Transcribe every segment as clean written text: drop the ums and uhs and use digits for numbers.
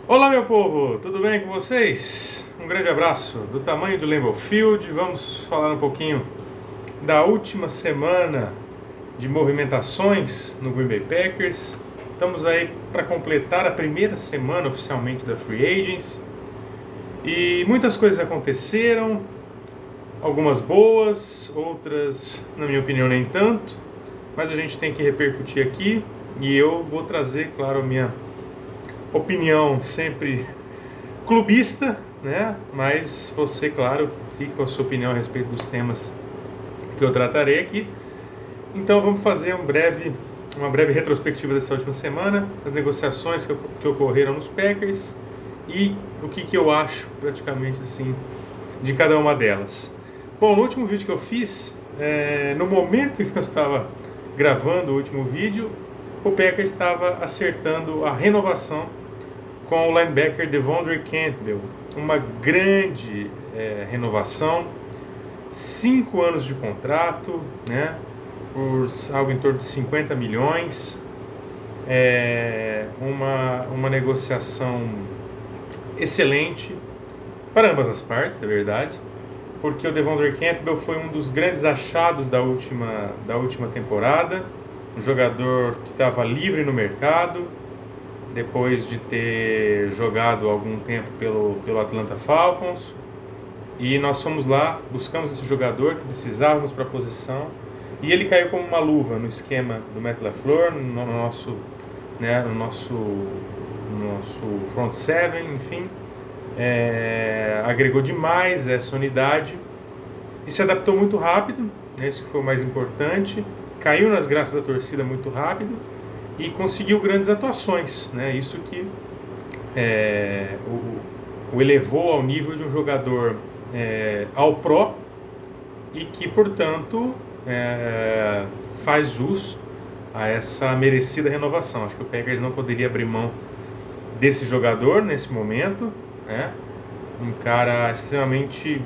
Olá, meu povo, tudo bem com vocês? Um grande abraço do tamanho do Lambeau Field. Vamos falar um pouquinho da última semana de movimentações no Green Bay Packers. Estamos aí para completar a primeira semana oficialmente da Free Agency e muitas coisas aconteceram, algumas boas, outras, na minha opinião, nem tanto, mas a gente tem que repercutir aqui e eu vou trazer, claro, a minha opinião sempre clubista, né? Mas você, claro, fique com a sua opinião a respeito dos temas que eu tratarei aqui. Então vamos fazer uma breve retrospectiva dessa última semana, as negociações que ocorreram nos Packers e o que eu acho praticamente assim de cada uma delas. Bom, no último vídeo que eu fiz, no momento em que eu estava gravando o último vídeo, o Packers estava acertando a renovação com o linebacker Devondre Campbell. Uma grande renovação, 5 anos de contrato, né, por algo em torno de 50 milhões. Uma negociação excelente para ambas as partes, é verdade, porque o Devondre Campbell foi um dos grandes achados da última temporada, um jogador que estava livre no mercado, depois de ter jogado algum tempo pelo Atlanta Falcons, e nós fomos lá, buscamos esse jogador que precisávamos para a posição, e ele caiu como uma luva no esquema do Matt LaFleur, no nosso front seven, enfim, agregou demais essa unidade e se adaptou muito rápido, né, isso que foi o mais importante, caiu nas graças da torcida muito rápido, e conseguiu grandes atuações, né? Isso que o elevou ao nível de um jogador all pro e que, portanto, faz jus a essa merecida renovação. Acho que o Packers não poderia abrir mão desse jogador nesse momento, né? Um cara extremamente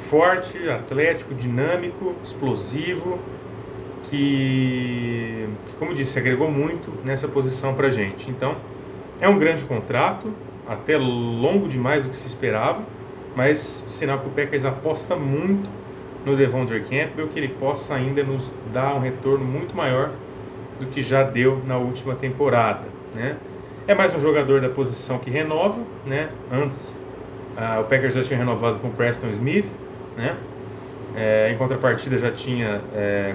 forte, atlético, dinâmico, explosivo, que, como disse, agregou muito nessa posição para a gente. Então, é um grande contrato, até longo demais do que se esperava, mas sinal que o Packers aposta muito no Devondre Campbell, que ele possa ainda nos dar um retorno muito maior do que já deu na última temporada, né? É mais um jogador da posição que renova, né? Antes, o Packers já tinha renovado com o Preston Smith, né? Em contrapartida já tinha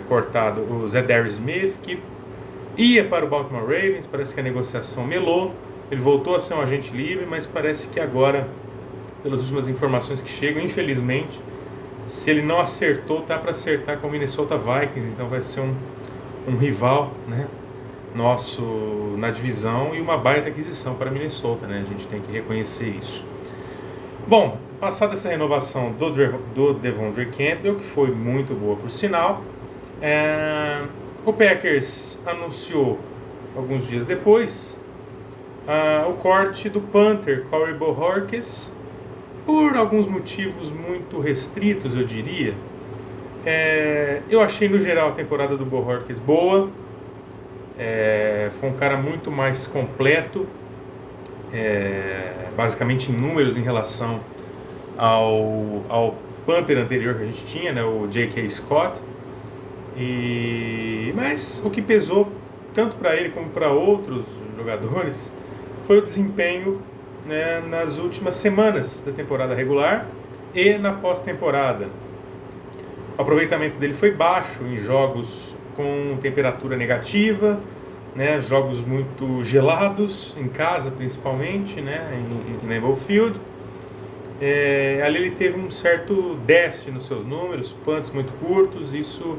cortado o Zedarius Smith, que ia para o Baltimore Ravens. Parece que a negociação melou, ele voltou a ser um agente livre, mas parece que agora, pelas últimas informações que chegam, infelizmente, se ele não acertou, tá para acertar com o Minnesota Vikings, então vai ser um rival, né, nosso na divisão, e uma baita aquisição para Minnesota, né? A gente tem que reconhecer isso. Bom, passada essa renovação do Devondre Campbell, que foi muito boa por sinal, o Packers anunciou alguns dias depois o corte do punter Corey Bojorquez, por alguns motivos muito restritos, eu diria. Eu achei no geral a temporada do Bojorquez boa, foi um cara muito mais completo, basicamente em números em relação ao punter anterior que a gente tinha, né, o J.K. Scott. Mas o que pesou tanto para ele como para outros jogadores foi o desempenho, né, nas últimas semanas da temporada regular e na pós-temporada. O aproveitamento dele foi baixo em jogos com temperatura negativa, né, jogos muito gelados, em casa principalmente, né, em Lambeau Field. Ali ele teve um certo déficit nos seus números, punts muito curtos, isso,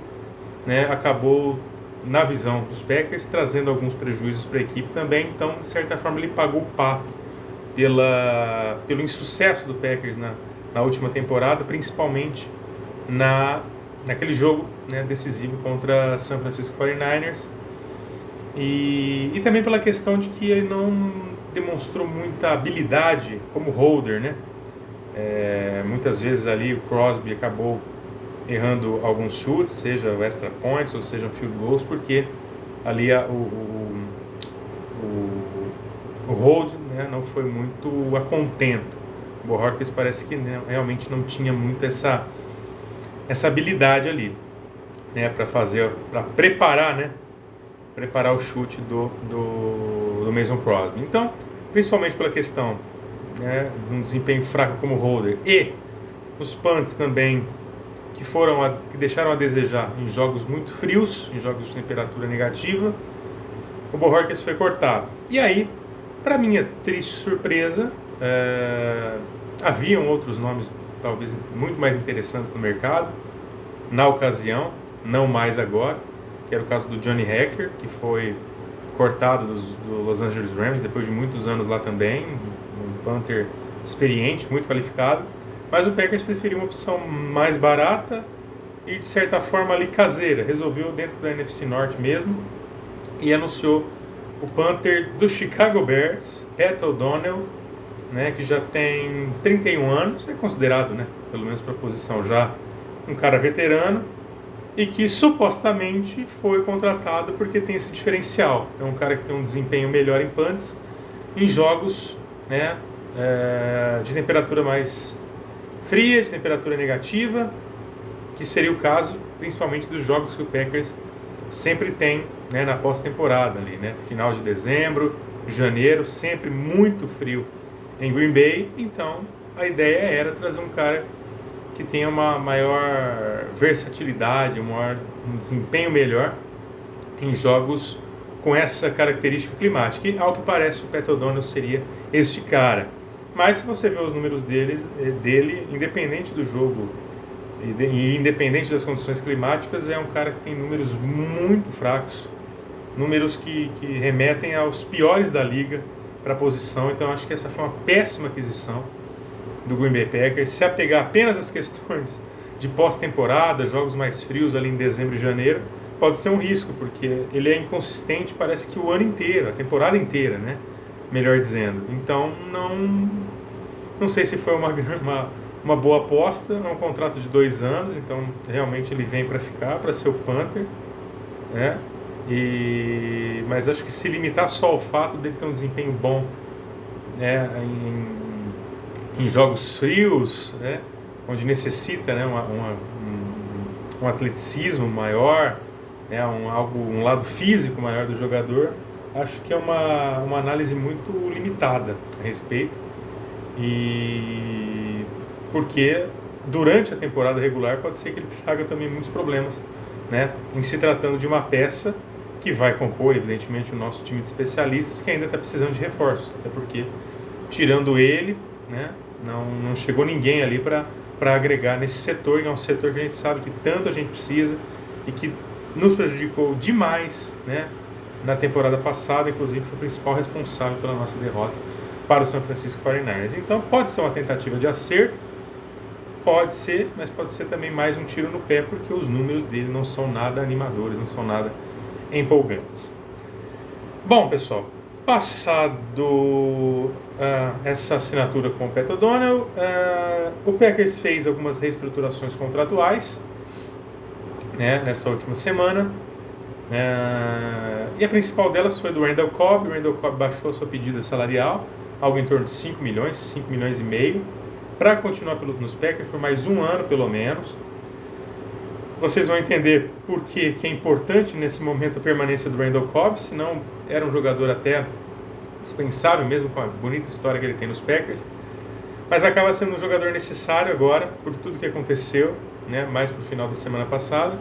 né, acabou, na visão dos Packers, trazendo alguns prejuízos para a equipe também. Então, de certa forma, ele pagou o pato pelo insucesso do Packers na última temporada, principalmente naquele jogo, né, decisivo contra San Francisco 49ers, e também pela questão de que ele não demonstrou muita habilidade como holder, né? Muitas vezes ali o Crosby acabou errando alguns chutes, seja extra points ou seja field goals, porque ali o hold, né, não foi muito a contento. O Bojorquez parece que, né, realmente não tinha muito essa habilidade ali, né, para preparar o chute do Mason Crosby. Então, principalmente pela questão, né, de um desempenho fraco como holder e os punts também que deixaram a desejar em jogos muito frios, em jogos de temperatura negativa, o Bojorquez foi cortado. E aí, para minha triste surpresa, haviam outros nomes talvez muito mais interessantes no mercado, na ocasião, não mais agora, que era o caso do Johnny Hekker, que foi cortado do Los Angeles Rams depois de muitos anos lá também, um punter experiente, muito qualificado, mas o Packers preferiu uma opção mais barata e de certa forma ali caseira, resolveu dentro da NFC Norte mesmo e anunciou o punter do Chicago Bears, Pat O'Donnell, né, que já tem 31 anos, é considerado, né, pelo menos para a posição já um cara veterano, e que supostamente foi contratado porque tem esse diferencial. É um cara que tem um desempenho melhor em punts, em jogos, né, de temperatura mais fria, de temperatura negativa, que seria o caso principalmente dos jogos que o Packers sempre tem, né, na pós-temporada ali, né, final de dezembro, janeiro, sempre muito frio em Green Bay. Então a ideia era trazer um cara que tenha uma maior versatilidade, um desempenho melhor em jogos com essa característica climática. E, ao que parece, o Pat O'Donnell seria este cara. Mas se você vê os números dele, independente do jogo e independente das condições climáticas, é um cara que tem números muito fracos, números que remetem aos piores da liga para a posição. Então acho que essa foi uma péssima aquisição do Green Bay Packers. Se apegar apenas às questões de pós-temporada, jogos mais frios ali em dezembro e janeiro, pode ser um risco, porque ele é inconsistente, parece que o ano inteiro, a temporada inteira, né? Melhor dizendo. Então não sei se foi uma boa aposta. É um contrato de 2 anos, então realmente ele vem para ficar, para ser o punter, né? Mas acho que se limitar só ao fato dele ter um desempenho bom, né, em jogos frios, né, onde necessita, né, um atleticismo maior, né, um lado físico maior do jogador, acho que é uma análise muito limitada a respeito. E porque durante a temporada regular pode ser que ele traga também muitos problemas, né, em se tratando de uma peça que vai compor, evidentemente, o nosso time de especialistas, que ainda está precisando de reforços, até porque, tirando ele, né, não chegou ninguém ali para agregar nesse setor, que é um setor que a gente sabe que tanto a gente precisa e que nos prejudicou demais, né, na temporada passada. Inclusive foi o principal responsável pela nossa derrota para o San Francisco 49ers. Então pode ser uma tentativa de acerto, pode ser, mas pode ser também mais um tiro no pé, porque os números dele não são nada animadores, não são nada empolgantes. Bom, pessoal, passado essa assinatura com o Pat O'Donnell, o Packers fez algumas reestruturações contratuais, né, nessa última semana, e a principal delas foi do Randall Cobb. O Randall Cobb baixou a sua pedida salarial, algo em torno de 5 milhões e meio, para continuar nos Packers por mais um ano pelo menos. Vocês vão entender por que é importante nesse momento a permanência do Randall Cobb, senão era um jogador até dispensável, mesmo com a bonita história que ele tem nos Packers, mas acaba sendo um jogador necessário agora, por tudo que aconteceu, né, mais para o final da semana passada,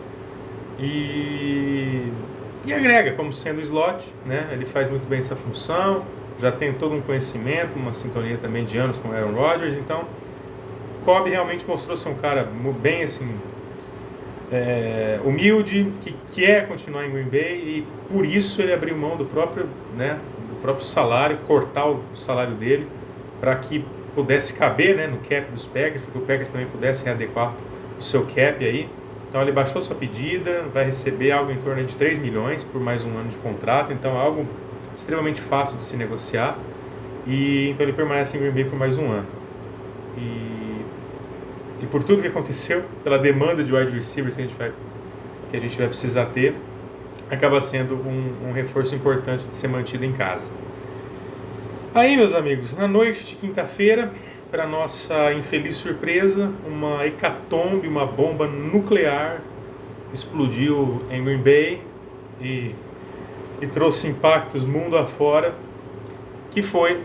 e agrega como sendo slot, né, ele faz muito bem essa função, já tem todo um conhecimento, uma sintonia também de anos com o Aaron Rodgers. Então Cobb realmente mostrou ser um cara bem assim, humilde, que quer continuar em Green Bay, e por isso ele abriu mão do próprio salário, cortar o salário dele para que pudesse caber, né, no cap dos Packers, para que o Packers também pudesse readequar o seu cap aí. Então ele baixou sua pedida, vai receber algo em torno de 3 milhões por mais um ano de contrato, então é algo extremamente fácil de se negociar, e então ele permanece em Green Bay por mais um ano. E por tudo que aconteceu, pela demanda de wide receivers que a gente vai precisar ter, acaba sendo um reforço importante de ser mantido em casa. Aí, meus amigos, na noite de quinta-feira, para nossa infeliz surpresa, uma hecatombe, uma bomba nuclear explodiu em Green Bay e trouxe impactos mundo afora, que foi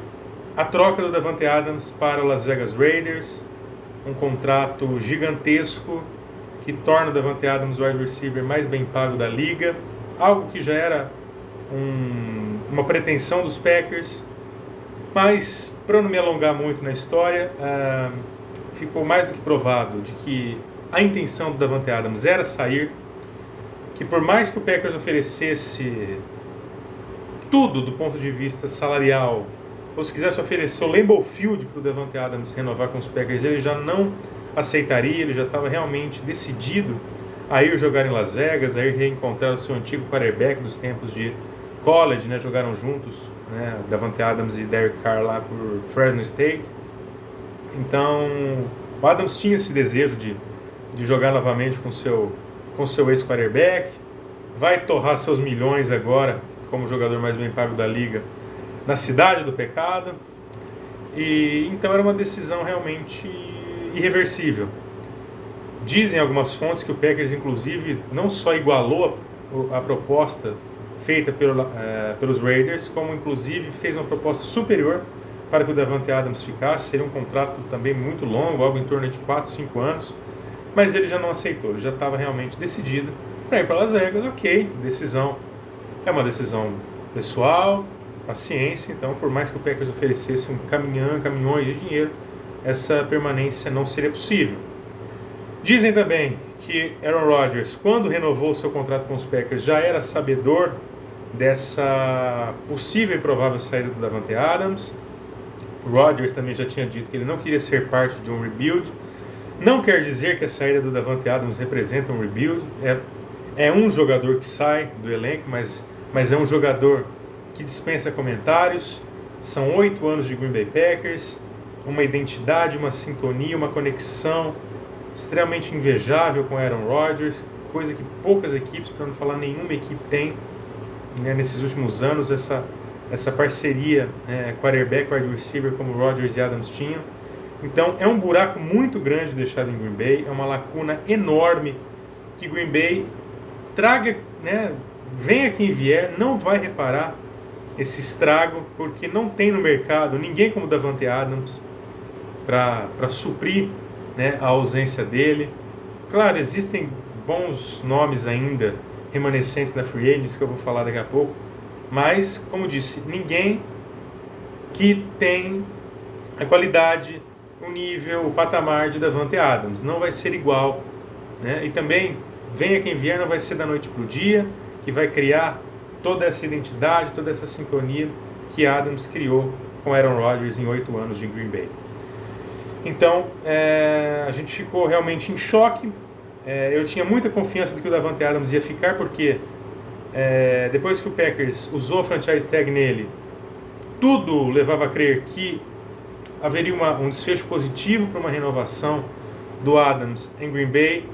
a troca do Davante Adams para o Las Vegas Raiders, um contrato gigantesco que torna o Davante Adams o wide receiver mais bem pago da liga, algo que já era uma pretensão dos Packers, mas para não me alongar muito na história, ficou mais do que provado de que a intenção do Davante Adams era sair, que por mais que o Packers oferecesse tudo do ponto de vista salarial, ou se quisesse oferecer o Lambeau Field para o Davante Adams renovar com os Packers, ele já não aceitaria, ele já estava realmente decidido a ir jogar em Las Vegas, a ir reencontrar o seu antigo quarterback dos tempos de college, né? Jogaram juntos, né? Davante Adams e Derek Carr lá por Fresno State. Então, o Adams tinha esse desejo de jogar novamente com seu ex-quarterback, vai torrar seus milhões agora como jogador mais bem pago da liga na cidade do pecado, e então era uma decisão realmente irreversível. Dizem algumas fontes que o Packers, inclusive, não só igualou a proposta feita pelos Raiders, como inclusive fez uma proposta superior para que o Davante Adams ficasse. Seria um contrato também muito longo, algo em torno de 4, 5 anos, mas ele já não aceitou, ele já estava realmente decidido para ir para Las Vegas. Ok, decisão é uma decisão pessoal, paciência. Então, por mais que o Packers oferecesse caminhões de dinheiro, essa permanência não seria possível. Dizem também que Aaron Rodgers, quando renovou seu contrato com os Packers, já era sabedor dessa possível e provável saída do Davante Adams. O Rodgers também já tinha dito que ele não queria ser parte de um rebuild. Não quer dizer que a saída do Davante Adams representa um rebuild. É um jogador que sai do elenco, mas é um jogador que dispensa comentários. São 8 anos de Green Bay Packers, uma identidade, uma sintonia, uma conexão extremamente invejável com Aaron Rodgers, coisa que poucas equipes, para não falar nenhuma equipe, tem, né, nesses últimos anos, essa parceria, quarterback, wide receiver, como Rodgers e Adams tinham. Então é um buraco muito grande deixado em Green Bay, é uma lacuna enorme que Green Bay traga, né, venha quem vier, não vai reparar esse estrago, porque não tem no mercado ninguém como Davante Adams para suprir, né, a ausência dele. Claro, existem bons nomes ainda remanescentes da Free Agents, que eu vou falar daqui a pouco, mas, como disse, ninguém que tem a qualidade, o nível, o patamar de Davante Adams. Não vai ser igual, né? E também, venha quem vier, não vai ser da noite para o dia, que vai criar toda essa identidade, toda essa sintonia que Adams criou com Aaron Rodgers em 8 anos de Green Bay. Então, a gente ficou realmente em choque. Eu tinha muita confiança de que o Davante Adams ia ficar, porque depois que o Packers usou a franchise tag nele, tudo levava a crer que haveria um desfecho positivo para uma renovação do Adams em Green Bay.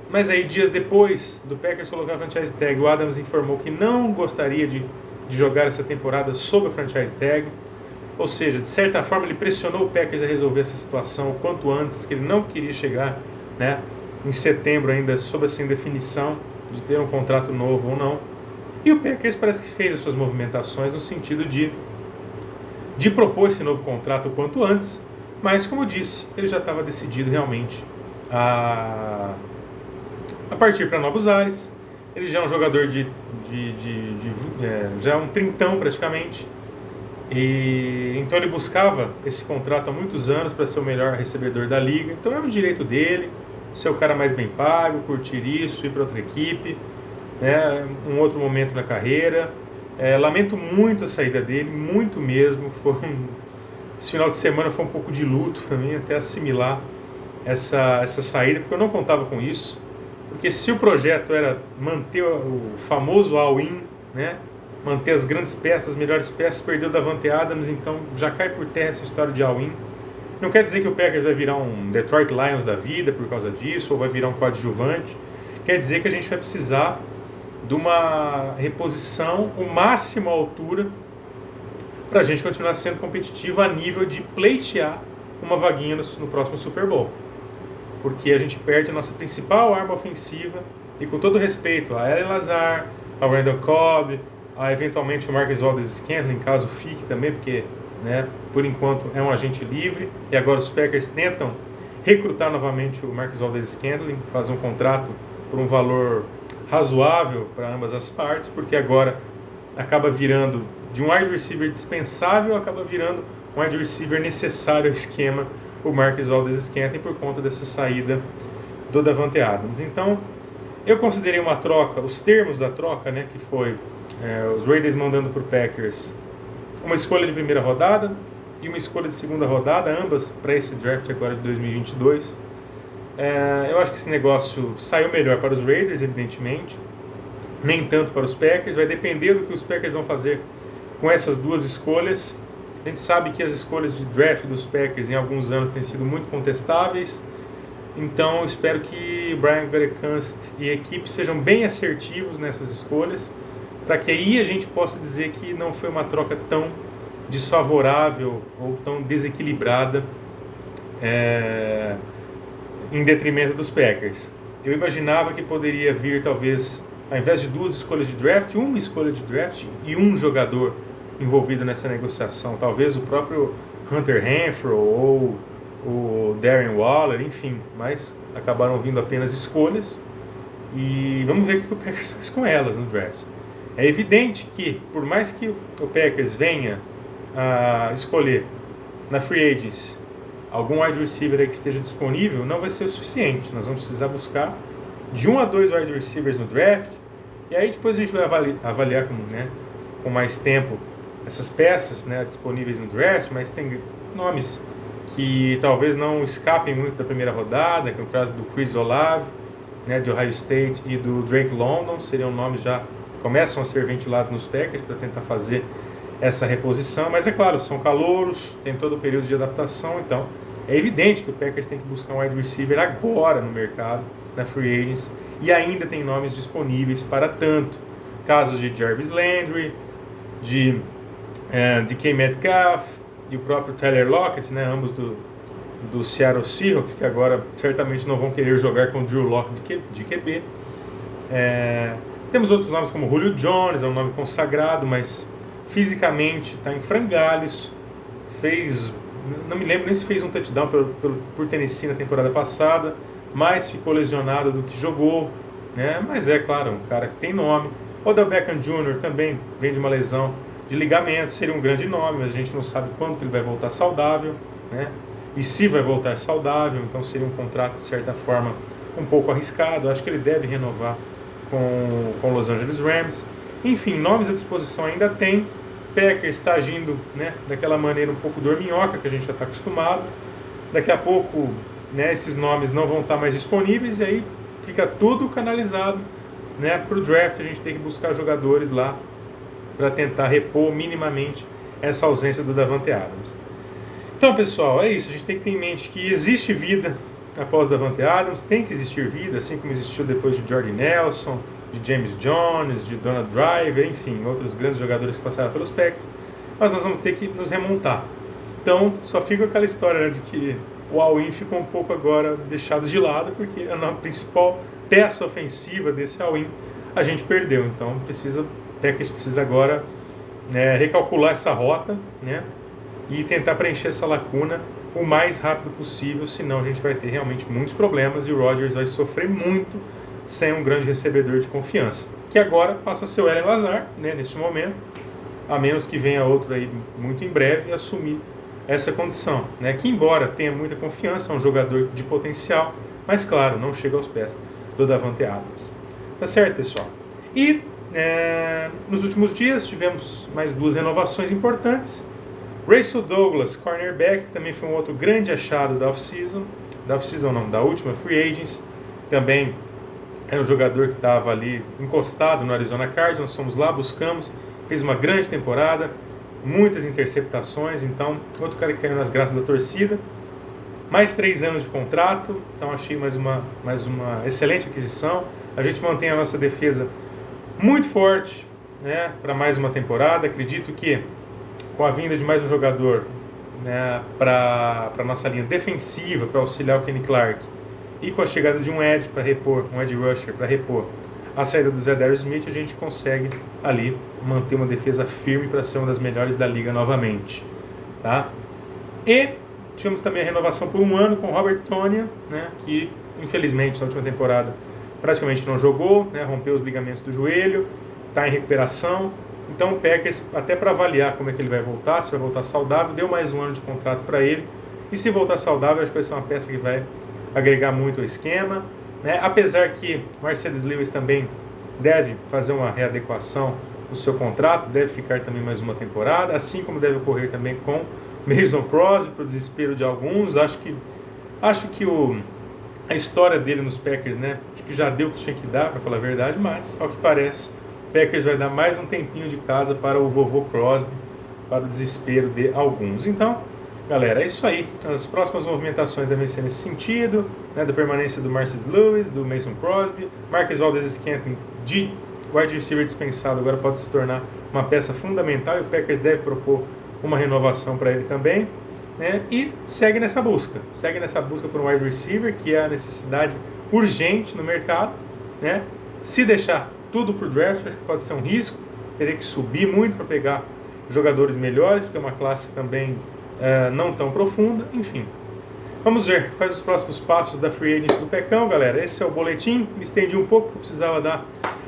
Mas aí, dias depois do Packers colocar a franchise tag, o Adams informou que não gostaria de jogar essa temporada sob a franchise tag. Ou seja, de certa forma, ele pressionou o Packers a resolver essa situação o quanto antes, que ele não queria chegar, né, em setembro ainda sob essa indefinição de ter um contrato novo ou não. E o Packers parece que fez as suas movimentações no sentido de propor esse novo contrato o quanto antes, mas, como eu disse, ele já estava decidido realmente a partir para novos ares. Ele já é um jogador já é um trintão praticamente, e então ele buscava esse contrato há muitos anos para ser o melhor recebedor da liga. Então é um direito dele ser o cara mais bem pago, curtir isso, ir para outra equipe, né, um outro momento na carreira. Lamento muito a saída dele, muito mesmo. Esse final de semana foi um pouco de luto para mim, até assimilar essa saída, porque eu não contava com isso. Porque se o projeto era manter o famoso all-in, né, manter as grandes peças, as melhores peças, perdeu o Davante Adams, então já cai por terra essa história de all-in. Não quer dizer que o Packers vai virar um Detroit Lions da vida por causa disso, ou vai virar um coadjuvante. Quer dizer que a gente vai precisar de uma reposição o máximo à altura para a gente continuar sendo competitivo a nível de pleitear uma vaguinha no próximo Super Bowl. Porque a gente perde a nossa principal arma ofensiva, e com todo respeito a Allen Lazard, a Randall Cobb, a eventualmente o Marquez Valdes-Scantling, caso fique também, porque né, por enquanto é um agente livre, e agora os Packers tentam recrutar novamente o Marquez Valdes-Scantling, fazer um contrato por um valor razoável para ambas as partes, porque agora acaba virando de um wide receiver dispensável, acaba virando um wide receiver necessário ao esquema, o Marquez Valdes-Scantling, por conta dessa saída do Davante Adams. Então, eu considerei uma troca, os termos da troca, né, que foi os Raiders mandando para o Packers uma escolha de primeira rodada e uma escolha de segunda rodada, ambas para esse draft agora de 2022. Eu acho que esse negócio saiu melhor para os Raiders, evidentemente, nem tanto para os Packers. Vai depender do que os Packers vão fazer com essas duas escolhas. A gente sabe que as escolhas de draft dos Packers em alguns anos têm sido muito contestáveis, então eu espero que Brian Gutekunst e a equipe sejam bem assertivos nessas escolhas, para que aí a gente possa dizer que não foi uma troca tão desfavorável ou tão desequilibrada em detrimento dos Packers. Eu imaginava que poderia vir, talvez, ao invés de duas escolhas de draft, uma escolha de draft e um jogador envolvido nessa negociação. Talvez o próprio Hunter Renfrow ou o Darren Waller, enfim. Mas acabaram vindo apenas escolhas. E vamos ver o que o Packers faz com elas no draft. É evidente que, por mais que o Packers venha a escolher na Free Agents algum wide receiver aí que esteja disponível, não vai ser o suficiente. Nós vamos precisar buscar de 1 a 2 wide receivers no draft. E aí depois a gente vai avaliar com mais tempo essas peças, né, disponíveis no draft, mas tem nomes que talvez não escapem muito da primeira rodada, que é o caso do Chris Olave, né, de Ohio State, e do Drake London. Seriam nomes já começam a ser ventilados nos Packers para tentar fazer essa reposição, mas é claro, são calouros, tem todo o período de adaptação, então é evidente que o Packers tem que buscar um wide receiver agora no mercado, na Free Agents, e ainda tem nomes disponíveis para tanto. Casos de Jarvis Landry, de DK Metcalf e o próprio Tyler Lockett, né, ambos do Seattle Seahawks, que agora certamente não vão querer jogar com o Drew Lock de QB. Temos outros nomes como Julio Jones, é um nome consagrado, mas fisicamente está em frangalhos. Não me lembro nem se fez um touchdown por Tennessee na temporada passada, mas ficou lesionado do que jogou, né? Mas é claro, um cara que tem nome. Odell Beckham Jr. também vem de uma lesão de ligamento, seria um grande nome, mas a gente não sabe quando que ele vai voltar saudável, né? E se vai voltar saudável, então seria um contrato de certa forma um pouco arriscado. Acho que ele deve renovar com Los Angeles Rams. Enfim, nomes à disposição ainda tem. Packers está agindo, né, daquela maneira um pouco dorminhoca que a gente já está acostumado. Daqui a pouco, né, esses nomes não vão estar mais disponíveis e aí fica tudo canalizado, né, para o draft. A gente tem que buscar jogadores lá para tentar repor minimamente essa ausência do Davante Adams. Então, pessoal, é isso. A gente tem que ter em mente que existe vida após Davante Adams, tem que existir vida, assim como existiu depois de Jordy Nelson, de James Jones, de Donald Driver, enfim, outros grandes jogadores que passaram pelos Packers, mas nós vamos ter que nos remontar. Então, só fica aquela história, né, de que o all-in ficou um pouco agora deixado de lado, porque a principal peça ofensiva desse all-in a gente perdeu. Então, o Packers precisa agora recalcular essa rota, né, e tentar preencher essa lacuna o mais rápido possível, senão a gente vai ter realmente muitos problemas e o Rodgers vai sofrer muito sem um grande recebedor de confiança, que agora passa a ser o Allen Lazard, né, neste momento, a menos que venha outro aí muito em breve assumir essa condição, né, que embora tenha muita confiança, é um jogador de potencial, mas claro, não chega aos pés do Davante Adams. Tá certo, pessoal? E nos últimos dias tivemos mais 2 renovações importantes. Rasul Douglas, cornerback, que também foi um outro grande achado da última Free Agents, também era um jogador que estava ali encostado no Arizona Cardinals, fomos lá, buscamos, fez uma grande temporada, muitas interceptações, então outro cara que caiu nas graças da torcida. Mais 3 anos de contrato, então achei mais uma excelente aquisição. A gente mantém a nossa defesa muito forte, né, para mais uma temporada. Acredito que com a vinda de mais um jogador, né, para a nossa linha defensiva, para auxiliar o Kenny Clark, e com a chegada de um edge para repor, um edge rusher para repor a saída do Za'Darius Smith, a gente consegue ali manter uma defesa firme para ser uma das melhores da liga novamente, tá? E tivemos também a renovação por um ano com o Robert Tonyan, né, que infelizmente na última temporada praticamente não jogou, né, rompeu os ligamentos do joelho, está em recuperação. Então o Packers, até para avaliar como é que ele vai voltar, se vai voltar saudável, deu mais um ano de contrato para ele. E se voltar saudável, acho que vai ser uma peça que vai agregar muito ao esquema, né? Apesar que Marcellus Lewis também deve fazer uma readequação no seu contrato, deve ficar também mais uma temporada, assim como deve ocorrer também com Mason Crosby, para o desespero de alguns. Acho que a história dele nos Packers, né? Acho que já deu o que tinha que dar, para falar a verdade, mas ao que parece, Packers vai dar mais um tempinho de casa para o vovô Crosby, para o desespero de alguns. Então, galera, é isso aí. As próximas movimentações devem ser nesse sentido, né, da permanência do Marcellus Lewis, do Mason Crosby. Marquez Valdes-Scantling, de wide receiver dispensado, agora pode se tornar uma peça fundamental e o Packers deve propor uma renovação para ele também, né, e segue nessa busca por um wide receiver, que é a necessidade urgente no mercado, né. Se deixar tudo para o draft, acho que pode ser um risco, teria que subir muito para pegar jogadores melhores, porque é uma classe também não tão profunda, enfim. Vamos ver quais os próximos passos da Free Agency do Pecão, galera. Esse é o boletim, me estendi um pouco, porque eu precisava dar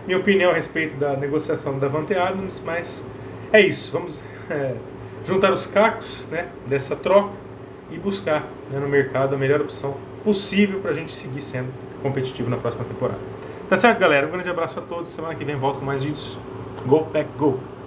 minha opinião a respeito da negociação do Davante Adams, mas é isso, vamos juntar os cacos, né, dessa troca e buscar, né, no mercado a melhor opção possível para a gente seguir sendo competitivo na próxima temporada. Tá certo, galera? Um grande abraço a todos. Semana que vem volto com mais vídeos. Go Pack Go!